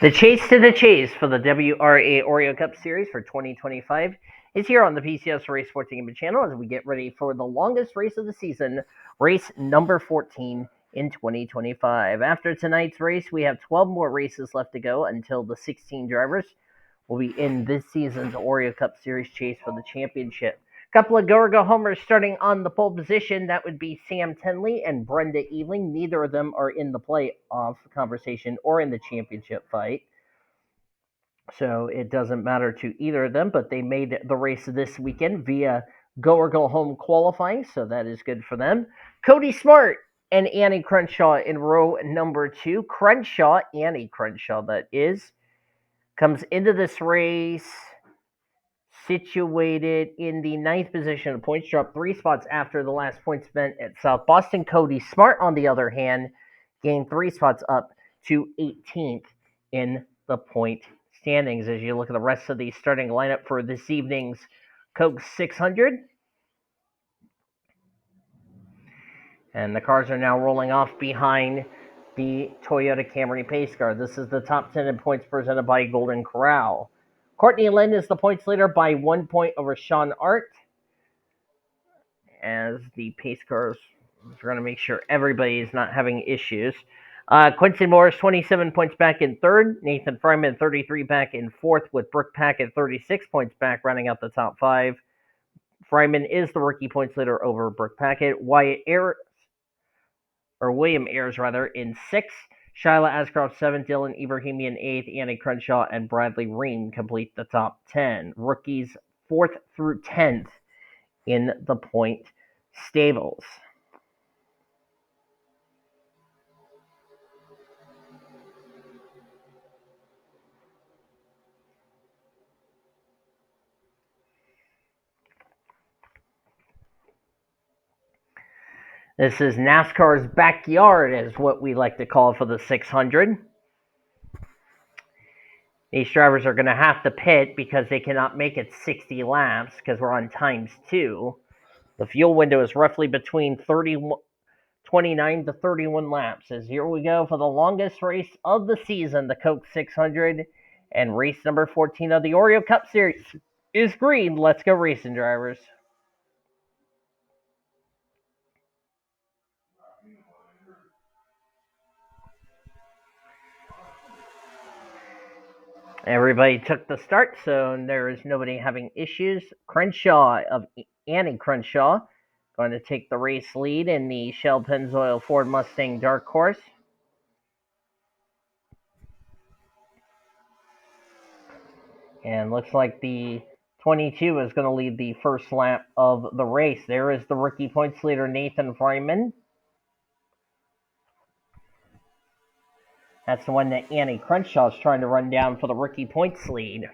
The chase to the chase for the WRA Oreo Cup Series for 2025 is here on the PCS Race Sports Gaming channel as we get ready for the longest race of the season, race number 14 in 2025. After tonight's race, we have 12 more races left to go until the 16 drivers will be in this season's Oreo Cup Series chase for the championship. Couple of go-or-go homers starting on the pole position. That would be Sam Tenley and Brenda Eveling. Neither of them are in the playoff conversation or in the championship fight. So it doesn't matter to either of them, but they made the race this weekend via go-or-go-home qualifying, so that is good for them. Cody Smart and Annie Crenshaw in row number 2. Annie Crenshaw, that is, comes into this race situated in the 9th position of points, dropped 3 spots after the last point spent at South Boston. Cody Smart, on the other hand, gained 3 spots up to 18th in the point standings. As you look at the rest of the starting lineup for this evening's Coke 600. And the cars are now rolling off behind the Toyota Camry Pace car. This is the top 10 in points presented by Golden Corral. Courtney Lynn is the points leader by 1 point over Sean Art. As the pace cars, we're going to make sure everybody is not having issues. Quincy Morris, 27 points back in third. Nathan Fryman, 33 back in fourth, with Brooke Paquette, 36 points back, rounding out the top 5. Fryman is the rookie points leader over Brooke Paquette. William Ayers, in 6th. Shyla Askraov, 7th. Dylan Ebrahimian, 8th. Annie Crenshaw and Bradley Ream complete the top 10. Rookies 4th through 10th in the point stables. This is NASCAR's backyard, is what we like to call it for the 600. These drivers are going to have to pit because they cannot make it 60 laps because we're on times 2. The fuel window is roughly between 29 to 31 laps. As here we go for the longest race of the season, the Coke 600, and race number 14 of the Oreo Cup Series is green. Let's go racing, drivers. Everybody took the start, so there is nobody having issues. Annie Crenshaw going to take the race lead in the Shell Pennzoil Ford Mustang Dark Horse. And looks like the 22 is going to lead the first lap of the race. There is the rookie points leader, Nathan Fryman. That's the one that Annie Crenshaw is trying to run down for the rookie points lead.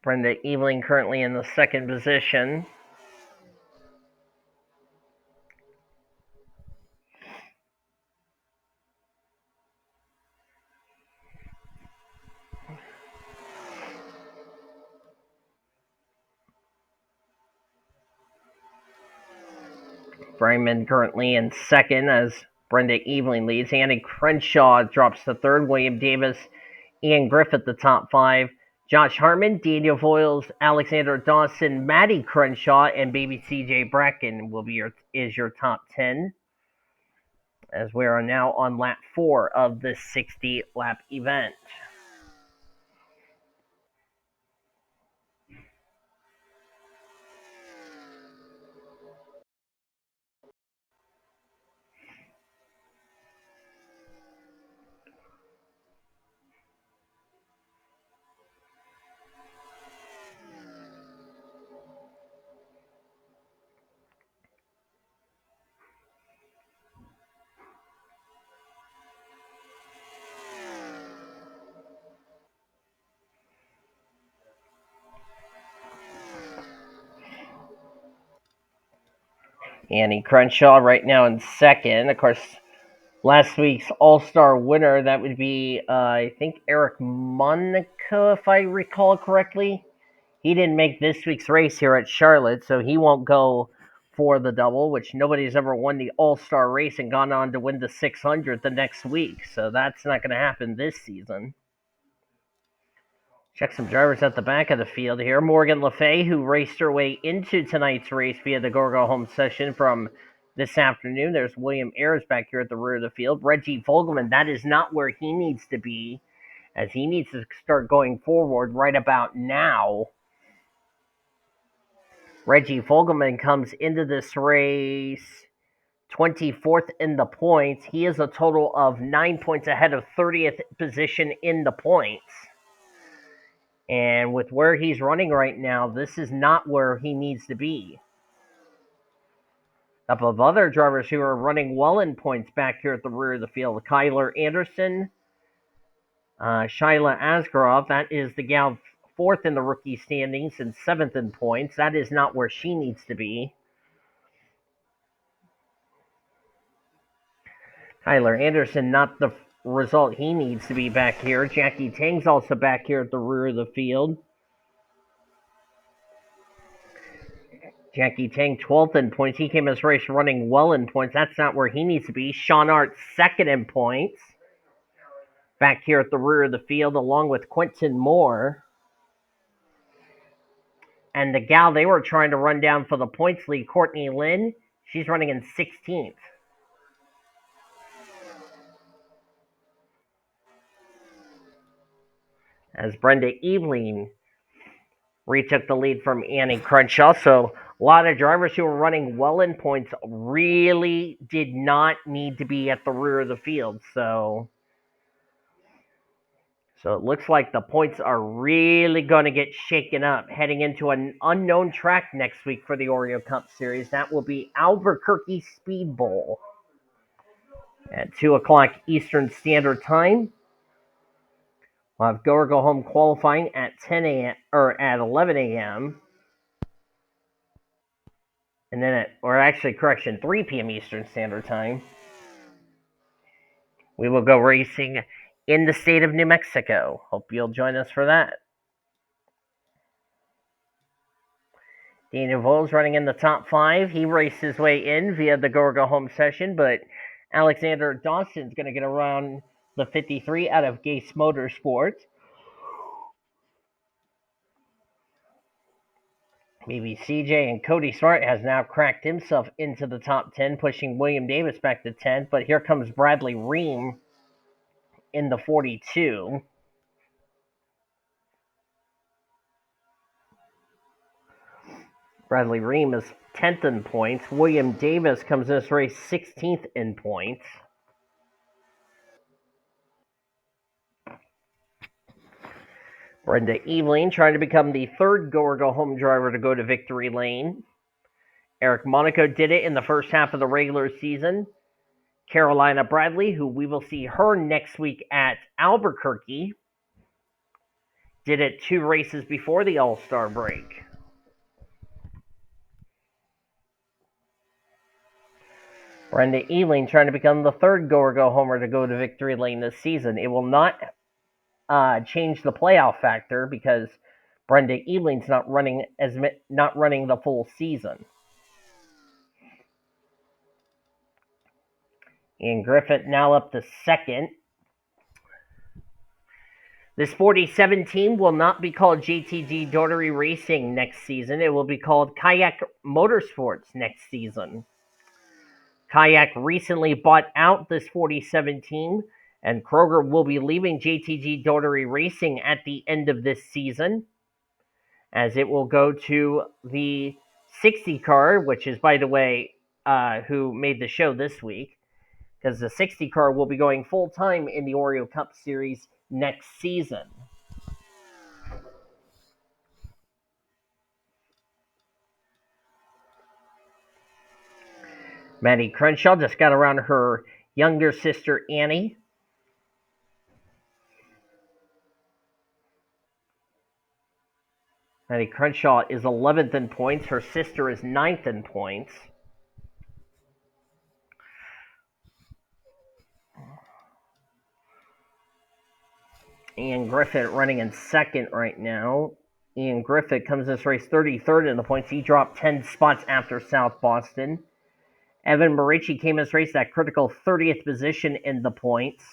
Brenda Eveling currently in the 2nd position. Fryman currently in 2nd as Brenda Eveling leads. Annie Crenshaw drops to 3rd. William Davis, Ian Griffith, the top 5. Josh Harmon, Daniel Voiles, Alexander Dawson, Maddie Crenshaw, and baby CJ Bracken is your top 10. As we are now on lap 4 of this 60-lap event. Annie Crenshaw right now in second. Of course, last week's All-Star winner, that would be, I think, Eric Monaco, if I recall correctly. He didn't make this week's race here at Charlotte, so he won't go for the double, which nobody's ever won the All-Star race and gone on to win the 600 the next week. So that's not going to happen this season. Check some drivers at the back of the field here. Morgan Le Fay, who raced her way into tonight's race via the Go Home session from this afternoon. There's William Ayers back here at the rear of the field. Reggie Vogelman, that is not where he needs to be, as he needs to start going forward right about now. Reggie Vogelman comes into this race 24th in the points. He is a total of 9 points ahead of 30th position in the points. And with where he's running right now, this is not where he needs to be. A couple of other drivers who are running well in points back here at the rear of the field. Kyler Anderson, Shyla Askarov, that is the gal fourth in the rookie standings and seventh in points. That is not where she needs to be. Kyler Anderson, not the result he needs to be back here. Jackie Tang's also back here at the rear of the field. Jackie Tang, 12th in points. He came his race running well in points. That's not where he needs to be. Sean Art, second in points. Back here at the rear of the field, along with Quentin Moore. And the gal they were trying to run down for the points lead, Courtney Lynn, she's running in 16th. As Brenda Eveling retook the lead from Annie Crenshaw. So a lot of drivers who were running well in points really did not need to be at the rear of the field. So it looks like the points are really going to get shaken up heading into an unknown track next week for the Oreo Cup Series. That will be Albuquerque Speed Bowl at 2 o'clock Eastern Standard Time. We'll have Go or Go Home qualifying at 10 a.m. or at 11 a.m. And then 3 p.m. Eastern Standard Time. We will go racing in the state of New Mexico. Hope you'll join us for that. Daniel Voles running in the top 5. He raced his way in via the Go or Go Home session, but Alexander Dawson's going to get around the 53 out of Gase Motorsports. Maybe CJ and Cody Smart has now cracked himself into the top 10, pushing William Davis back to 10th, but here comes Bradley Ream in the 42. Bradley Ream is 10th in points. William Davis comes in this race 16th in points. Brenda Eveling trying to become the third Go or Go Home driver to go to victory lane. Eric Monaco did it in the first half of the regular season. Carolina Bradley, who we will see her next week at Albuquerque, did it 2 races before the All-Star break. Brenda Eveling trying to become the third Go or Go Homer to go to victory lane this season. It will not change the playoff factor because Brenda Eveling's not running the full season. Ian Griffith now up to second. This 47 team will not be called JTG Daughtery Racing next season. It will be called Kayak Motorsports next season. Kayak recently bought out this 47 team, and Kroger will be leaving JTG Daughtery Racing at the end of this season, as it will go to the 60 car, which is, by the way, who made the show this week, because the 60 car will be going full-time in the Oreo Cup Series next season. Maddie Crenshaw just got around her younger sister, Annie. Maddie Crenshaw is 11th in points. Her sister is 9th in points. Ian Griffith running in second right now. Ian Griffith comes this race 33rd in the points. He dropped 10 spots after South Boston. Evan Marici came this race that critical 30th position in the points.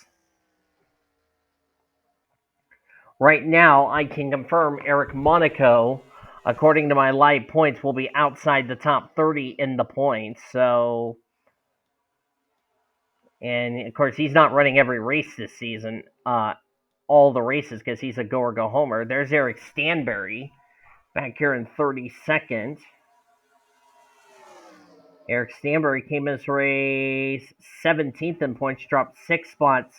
Right now, I can confirm Eric Monaco, according to my live points, will be outside the top 30 in the points. So, and of course, he's not running every race this season, all the races, because he's a go or go homer. There's Eric Stanbury back here in 32nd. Eric Stanbury came in this race 17th in points, dropped 6 spots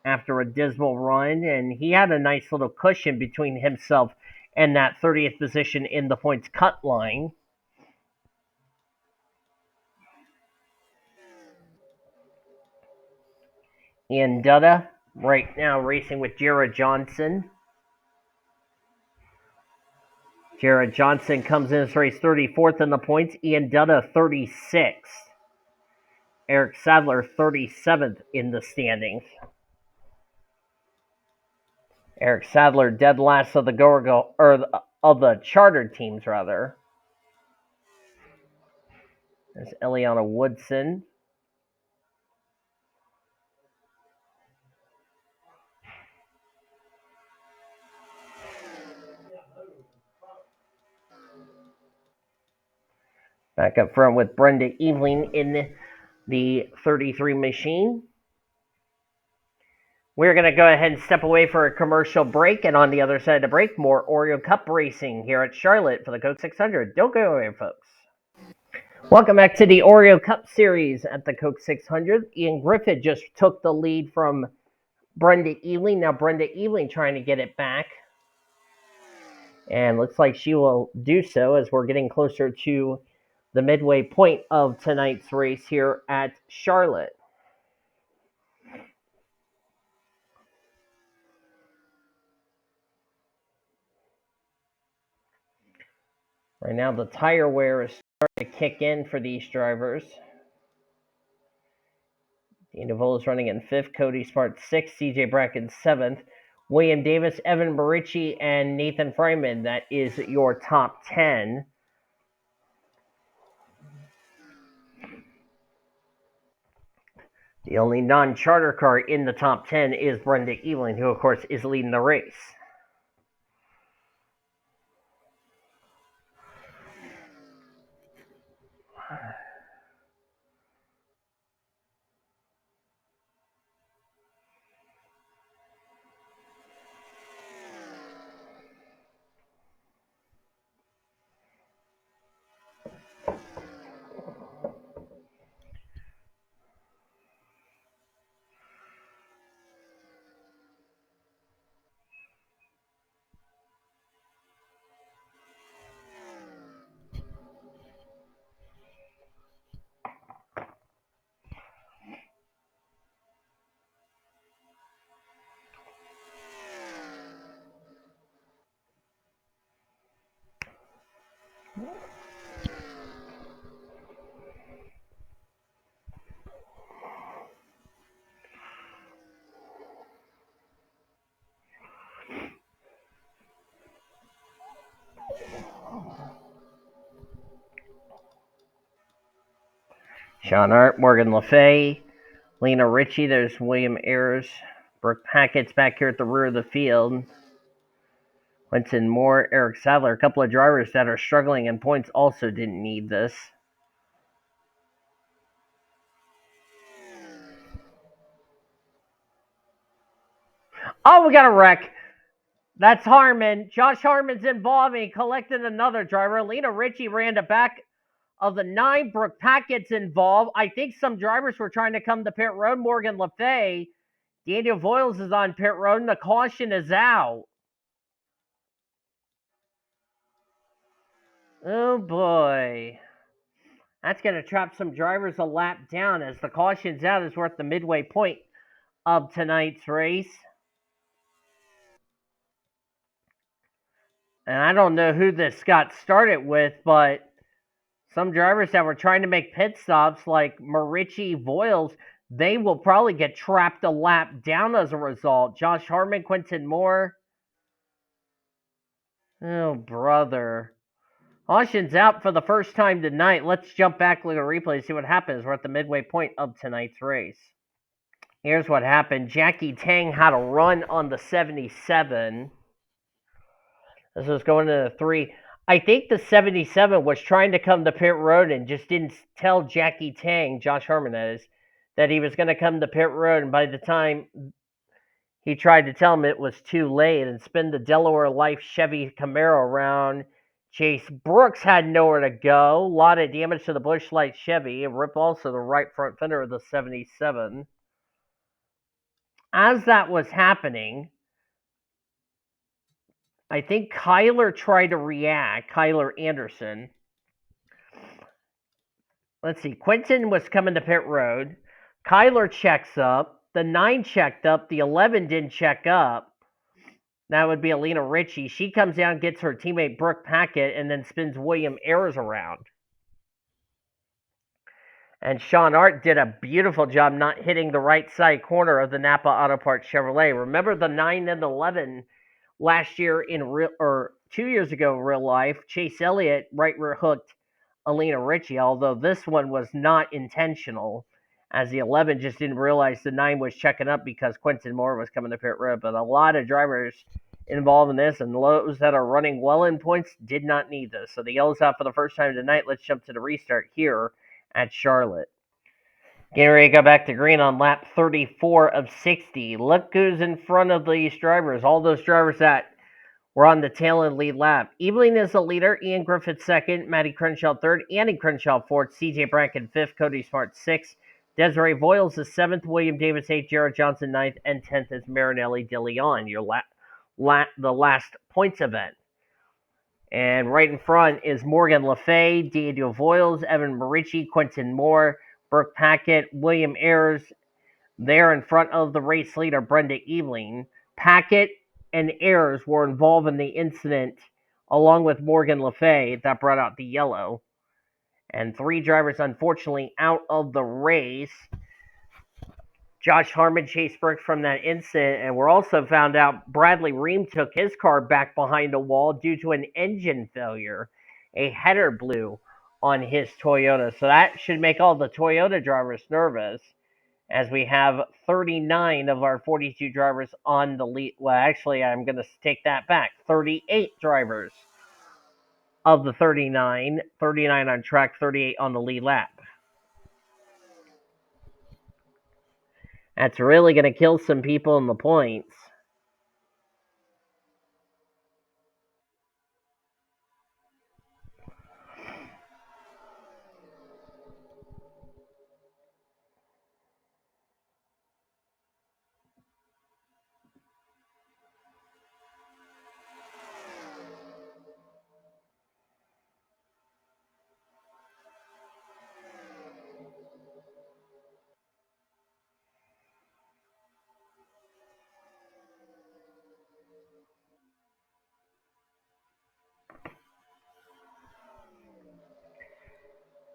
after a dismal run, and he had a nice little cushion between himself and that 30th position in the points cut line. Ian Dutta right now racing with Jared Johnson. Jared Johnson comes in this race 34th in the points. Ian Dutta 36th. Eric Sadler 37th in the standings. Eric Sadler dead last of the of the chartered teams rather. There's Eliana Woodson. Back up front with Brenda Eveling in the 33 machine. We're going to go ahead and step away for a commercial break, and on the other side of the break, more Oreo Cup racing here at Charlotte for the Coke 600. Don't go away, folks. Welcome back to the Oreo Cup Series at the Coke 600. Ian Griffith just took the lead from Brenda Eveling. Now Brenda Eveling trying to get it back. And looks like she will do so as we're getting closer to the midway point of tonight's race here at Charlotte. Right now, the tire wear is starting to kick in for these drivers. Dean DeVoe is running in 5th, Cody Smart 6th, CJ Bracken 7th, William Davis, Evan Marici, and N Fryman. That is your top 10. The only non-charter car in the top 10 is Brenda Eveling, who, of course, is leading the race. Sean Art, Morgan LaFay, Lena Ritchie, there's William Ayers, Brooke Packett's back here at the rear of the field. Quentin Moore, Eric Sadler, a couple of drivers that are struggling in points also didn't need this. Oh, we got a wreck. That's Harmon. Josh Harmon's involved and he collected another driver. Lena Ritchie ran to back of the 9. Brooke Packett's involved. I think some drivers were trying to come to pit road. Morgan LaFay. Daniel Voiles is on pit road and the caution is out. Oh boy. That's going to trap some drivers a lap down as the caution's out as we're at the midway point of tonight's race. And I don't know who this got started with, but some drivers that were trying to make pit stops like Marici Voiles They will probably get trapped a lap down as a result. Josh Harmon, Quentin Moore. Oh, brother. Caution's out for the first time tonight. Let's jump back, look at a replay, see what happens. We're at the midway point of tonight's race. Here's what happened. Jackie Tang had a run on the 77. This was going to the 3. I think the 77 was trying to come to pit road and just didn't tell Jackie Tang, Josh Harmon that he was going to come to pit road. And by the time he tried to tell him, it was too late and spin the Delaware Life Chevy Camaro around. Chase Brooks had nowhere to go. A lot of damage to the Busch Light Chevy. It ripped also the right front fender of the 77. As that was happening, I think Kyler tried to react, Kyler Anderson. Let's see, Quentin was coming to pit road. Kyler checks up. The 9 checked up. The 11 didn't check up. That would be Alina Ritchie. She comes down, gets her teammate Brooke Paquette, and then spins William Ayers around. And Sean Art did a beautiful job not hitting the right side corner of the Napa Auto Parts Chevrolet. Remember the 9 and 11 last year or 2 years ago in real life? Chase Elliott right rear hooked Alina Ritchie, although this one was not intentional, as the 11 just didn't realize the 9 was checking up because Quentin Moore was coming to pit road. But a lot of drivers involved in this, and those that are running well in points did not need this. So the yellow's out for the first time tonight. Let's jump to the restart here at Charlotte. Getting ready to go back to green on lap 34 of 60. Look who's in front of these drivers. All those drivers that were on the tail end lead lap. Ebeling is the leader. Ian Griffith second. Matty Crenshaw third. Andy Crenshaw fourth. CJ Bracken fifth. Cody Smart sixth. Desiree Voiles is seventh. William Davis eighth. Jared Johnson ninth. And 10th is Marinelli de Leon, the last points event. And right in front is Morgan Le Fay, Diego Voiles, Evan Marici, Quentin Moore, Brooke Paquette, William Ayers. There in front of the race leader, Brenda Ebeling. Paquette and Ayers were involved in the incident along with Morgan Le Fay that brought out the yellow. And 3 drivers, unfortunately, out of the race. Josh Harmon, Chase Brooks from that incident, and we're also found out Bradley Ream took his car back behind a wall due to an engine failure. A header blew on his Toyota, so that should make all the Toyota drivers nervous, as we have 39 of our 42 drivers on the lead. Well, actually, I'm going to take that back. 38 drivers of the 39 on track, 38 on the lead lap. That's really going to kill some people in the points.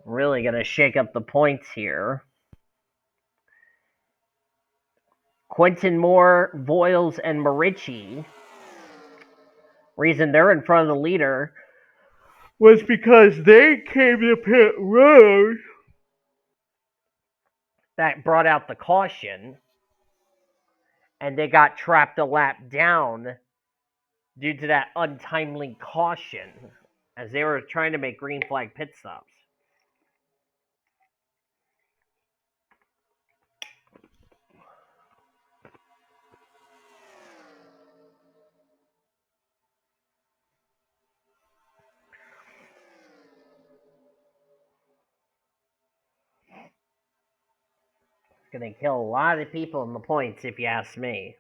Really going to shake up the points here. Quentin Moore, Voiles, and Marici. Reason they're in front of the leader was because they came to pit road. That brought out the caution, and they got trapped a lap down due to that untimely caution as they were trying to make green flag pit stops. It's going to kill a lot of people in the points, if you ask me.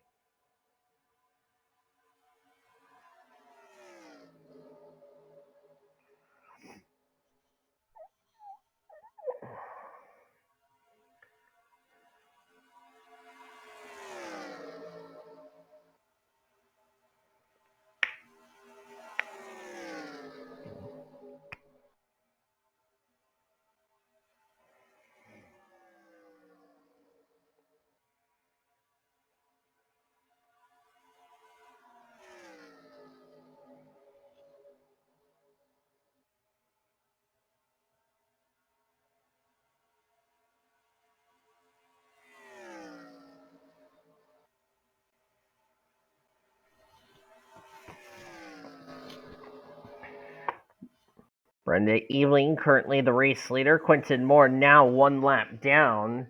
Brenda Eveling, currently the race leader. Quentin Moore now 1 lap down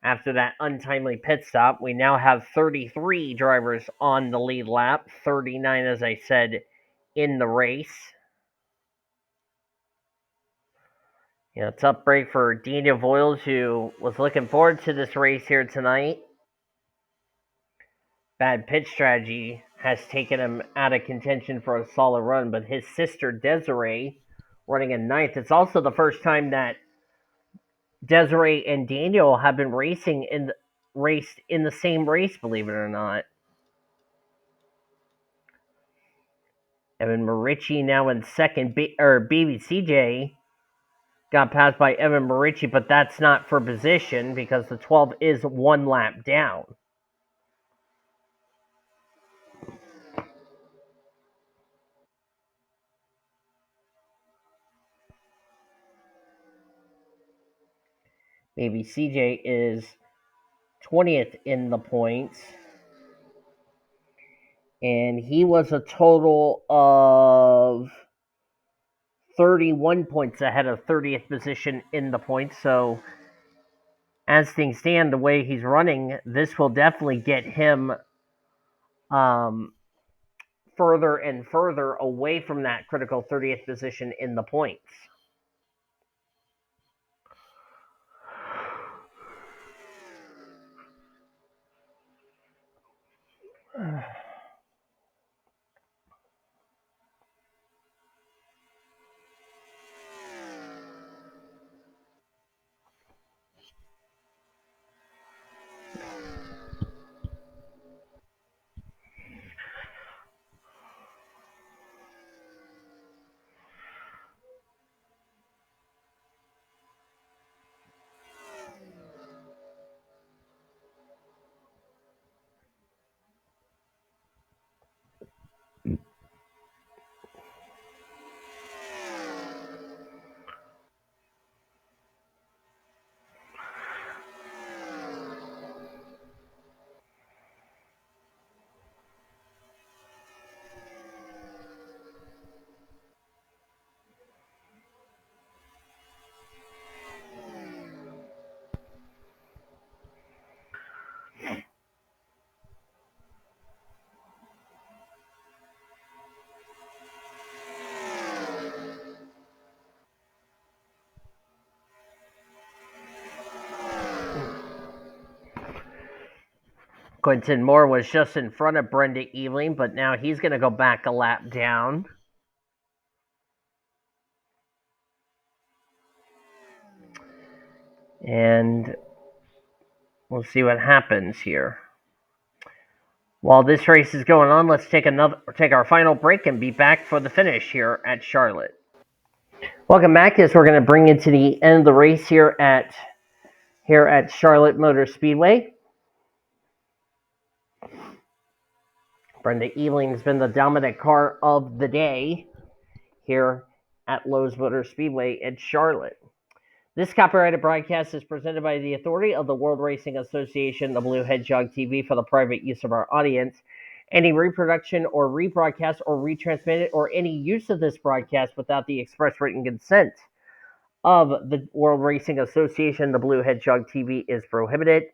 after that untimely pit stop. We now have 33 drivers on the lead lap, 39, as I said, in the race. Tough break for Daniel Voiles, who was looking forward to this race here tonight. Bad pitch strategy has taken him out of contention for a solid run, but his sister Desiree running in ninth. It's also the first time that Desiree and Daniel have been raced in the same race, believe it or not. Evan Marici now in second, Baby CJ got passed by Evan Marici, but that's not for position because the 12 is 1 lap down. Baby CJ is 20th in the points. And he was a total of 31 points ahead of 30th position in the points. So, as things stand, the way he's running, this will definitely get him further and further away from that critical 30th position in the points. Quentin Moore was just in front of Brenda Eveling, but now he's going to go back a lap down. And we'll see what happens here. While this race is going on, let's take our final break and be back for the finish here at Charlotte. Welcome back, as we're going to bring you to the end of the race here at Charlotte Motor Speedway. Brenda Eveling has been the dominant car of the day here at Lowe's Motor Speedway at Charlotte. This copyrighted broadcast is presented by the authority of the World Racing Association, the Blue Hedgehog TV, for the private use of our audience. Any reproduction or rebroadcast or retransmitted or any use of this broadcast without the express written consent of the World Racing Association, the Blue Hedgehog TV, is prohibited.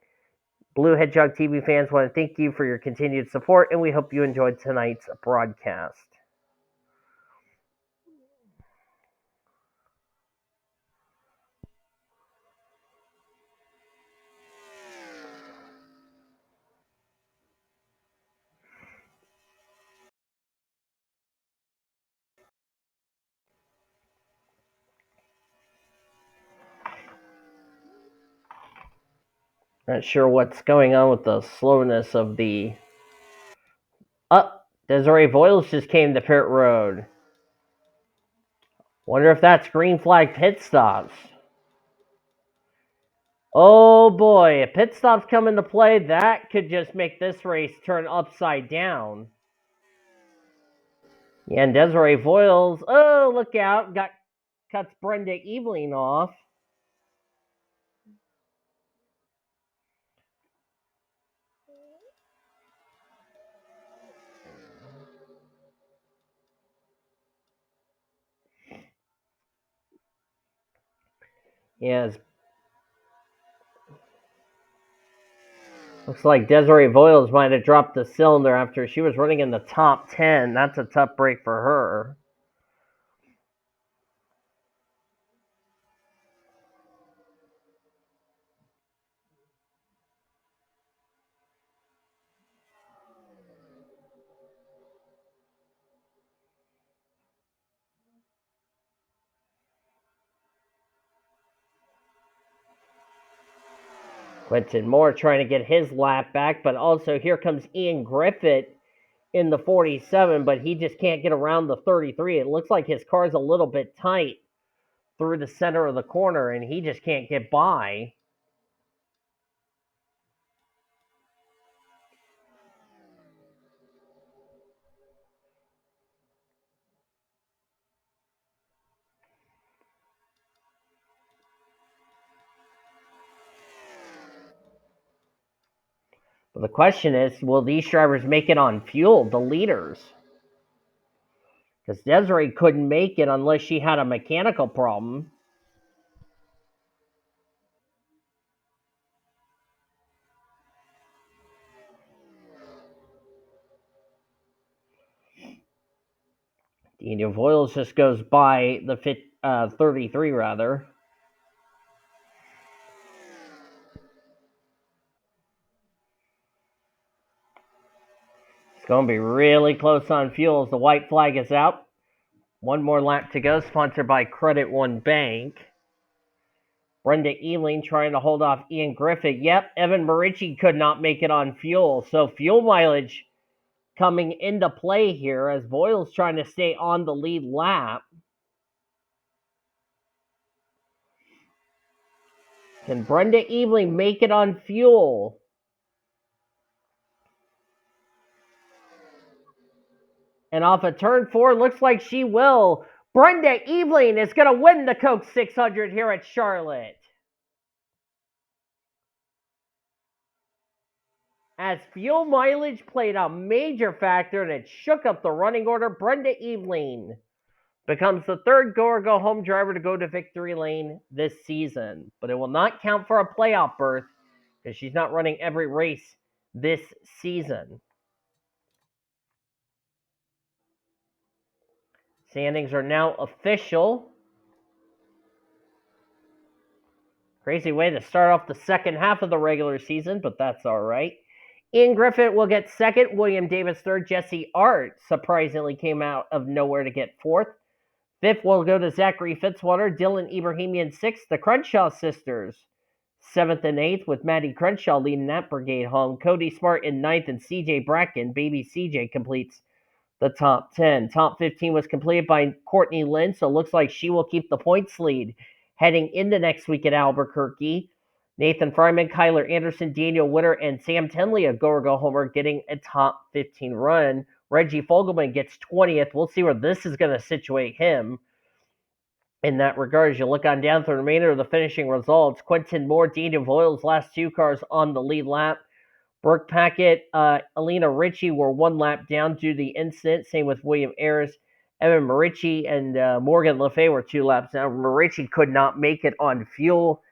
Blue Hedgehog TV fans want to thank you for your continued support, and we hope you enjoyed tonight's broadcast. Not sure what's going on with the slowness of the... Desiree Voiles just came to pit road. Wonder if that's green flag pit stops. Oh boy, if pit stops come into play, that could just make this race turn upside down. Yeah, and Desiree Voiles, oh, look out, cuts Brenda Eveling off. Yes. Looks like Desiree Voiles might have dropped the cylinder after she was running in the top 10. That's a tough break for her. Quentin Moore trying to get his lap back, but also here comes Ian Griffith in the 47, but he just can't get around the 33. It looks like his car's a little bit tight through the center of the corner, and he just can't get by. But the question is, will these drivers make it on fuel, the leaders? Because Desiree couldn't make it unless she had a mechanical problem. Daniel Voiles just goes by the 33, rather. It's going to be really close on fuel as the white flag is out. One more lap to go, sponsored by Credit One Bank. Brenda Ealing trying to hold off Ian Griffith. Yep, Evan Marici could not make it on fuel. So fuel mileage coming into play here as Voiles trying to stay on the lead lap. Can Brenda Ealing make it on fuel? And off of turn 4, looks like she will. Brenda Ealing is going to win the Coke 600 here at Charlotte. As fuel mileage played a major factor and it shook up the running order, Brenda Ealing becomes the third go-home driver to go to victory lane this season. But it will not count for a playoff berth because she's not running every race this season. Standings are now official. Crazy way to start off the second half of the regular season, but that's all right. Ian Griffith will get second, William Davis third, Jesse Art surprisingly came out of nowhere to get fourth. Fifth will go to Zachary Fitzwater, Dylan Ebrahimian sixth, the Crenshaw sisters seventh and eighth, with Maddie Crenshaw leading that brigade home. Cody Smart in ninth, and CJ Bracken, baby CJ, completes the top 10. Top 15 was completed by Courtney Lynn, so it looks like she will keep the points lead heading into next week at Albuquerque. Nathan Fryman, Kyler Anderson, Daniel Witter, and Sam Tenley, a go-homer, getting a top 15 run. Reggie Fogelman gets 20th. We'll see where this is going to situate him in that regard. As you look on down through the remainder of the finishing results, Quentin Moore, Daniel Voiles, last two cars on the lead lap. Brooke Paquette, Alina Ritchie were one lap down due to the incident. Same with William Ayers. Evan Marici and Morgan LeFay were 2 laps down. Marici could not make it on fuel,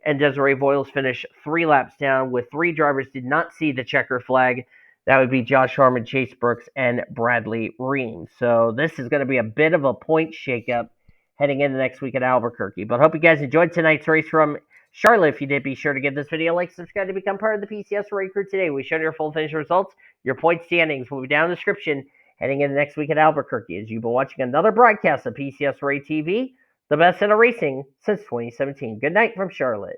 and Desiree Voiles finished 3 laps down, with 3 drivers did not see the checker flag. That would be Josh Harmon, Chase Brooks, and Bradley Ream. So this is going to be a bit of a point shakeup heading into next week at Albuquerque. But hope you guys enjoyed tonight's race from Charlotte. If you did, be sure to give this video a like, subscribe to become part of the PCS Race Crew today. We showed your full finish results. Your point standings will be down in the description heading into next week at Albuquerque, as you've been watching another broadcast of PCS Ray TV, the best in racing since 2017. Good night from Charlotte.